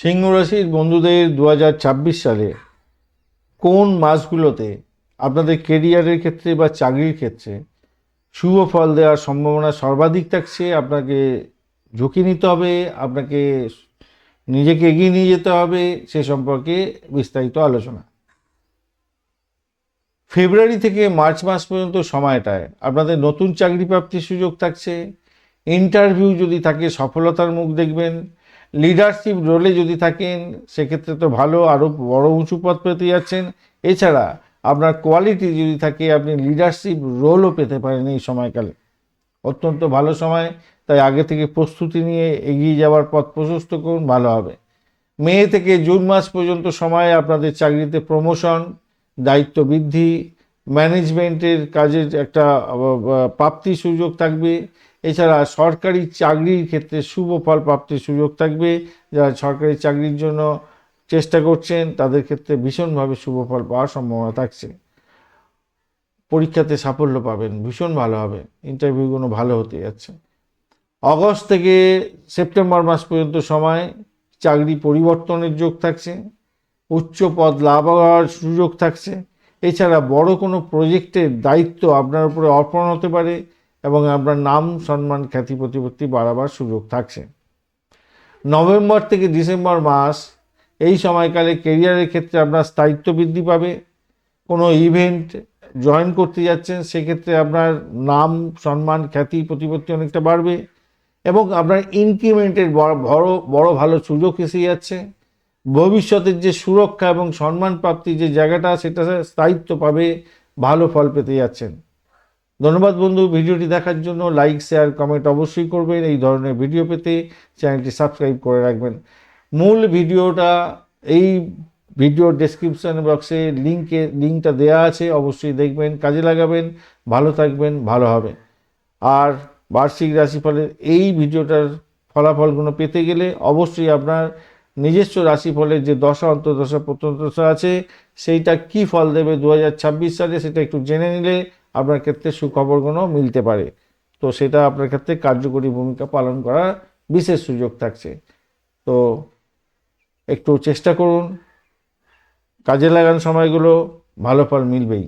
সিংহ রাশির বন্ধুদের 2026 সালে কোন মাসগুলোতে আপনাদের কেরিয়ারের ক্ষেত্রে বা চাকরির ক্ষেত্রে শুভ ফল দেওয়ার সম্ভাবনা সর্বাধিক থাকছে। আপনাকে ঝুঁকি নিতে হবে, আপনাকে নিজেকে এগিয়ে নিয়ে যেতে হবে, সে সম্পর্কে বিস্তারিত আলোচনা। ফেব্রুয়ারি থেকে মার্চ মাস পর্যন্ত সময়টায় আপনাদের নতুন চাকরি প্রাপ্তির সুযোগ থাকছে। ইন্টারভিউ যদি থাকে সফলতার মুখ দেখবেন। লিডারশিপ রোলে যদি থাকেন সেক্ষেত্রে তো ভালো, আরও বড় উঁচু পদ পেতে যাচ্ছেন। এছাড়া আপনার কোয়ালিটি যদি থাকে আপনি লিডারশিপ রোলও পেতে পারেন এই সময়কালে। অত্যন্ত ভালো সময়, তাই আগে থেকে প্রস্তুতি নিয়ে এগিয়ে যাওয়ার পথ প্রশস্ত করুন, ভালো হবে। মে থেকে জুন মাস পর্যন্ত সময়ে আপনাদের চাকরিতে প্রমোশন, দায়িত্ব বৃদ্ধি, ম্যানেজমেন্টের কাজের একটা প্রাপ্তির সুযোগ থাকবে। এছাড়া সরকারি চাকরির ক্ষেত্রে শুভ ফল প্রাপ্তির সুযোগ থাকবে। যারা সরকারি চাকরির জন্য চেষ্টা করছেন তাদের ক্ষেত্রে ভীষণভাবে শুভ ফল পাওয়ার সম্ভাবনা থাকছে। পরীক্ষাতে সাফল্য পাবেন, ভীষণ ভালো হবে, ইন্টারভিউগুলো ভালো হতে যাচ্ছে। অগস্ট থেকে সেপ্টেম্বর মাস পর্যন্ত সময় চাকরি পরিবর্তনের যোগ থাকছে, উচ্চ পদ লাভ হওয়ার সুযোগ থাকছে। এছাড়া বড় কোনো প্রজেক্টের দায়িত্ব আপনার উপরে অর্পণ হতে পারে এবং আপনার নাম সম্মান খ্যাতি প্রতিপত্তি বাড়াবার সুযোগ থাকছে। নভেম্বর থেকে ডিসেম্বর মাস এই সময়কালে কেরিয়ারের ক্ষেত্রে আপনার স্থায়িত্ব বৃদ্ধি পাবে। কোনো ইভেন্ট জয়েন করতে যাচ্ছেন সেক্ষেত্রে আপনার নাম সম্মান খ্যাতি প্রতিপত্তি অনেকটা বাড়বে এবং আপনার ইনক্রিমেন্টের বড় ভালো সুযোগ এসে যাচ্ছে। ভবিষ্যতের যে সুরক্ষা এবং সম্মান প্রাপ্তির যে জায়গাটা সেটা স্থায়িত্ব পাবে, ভালো ফল পেতে যাচ্ছেন। ধন্যবাদ বন্ধু, ভিডিওটি দেখার জন্য। লাইক শেয়ার কমেন্ট অবশ্যই করবেন। এই ধরনের ভিডিও পেতে চ্যানেলটি সাবস্ক্রাইব করে রাখবেন। মূল ভিডিওটা এই ভিডিওর ডেসক্রিপশন বক্সে লিঙ্কটা দেওয়া আছে, অবশ্যই দেখবেন, কাজে লাগাবেন, ভালো থাকবেন, ভালো হবে। আর বার্ষিক রাশিফলের এই ভিডিওটার ফলাফলগুলো পেতে গেলে অবশ্যই আপনার নিজস্ব রাশিফলের যে দশা অন্তর্দশা প্রত্যন্তদশা আছে সেইটা কি ফল দেবে 2026 সালে সেটা একটু জেনে নিলে আপনার ক্ষেত্রে সুখবরগুলো মিলতে পারে। তো সেটা আপনার ক্ষেত্রে কার্যকরী ভূমিকা পালন করার বিশেষ সুযোগ থাকছে। তো একটু চেষ্টা করুন, কাজে লাগান সময়গুলো, ভালো ফল মিলবেই।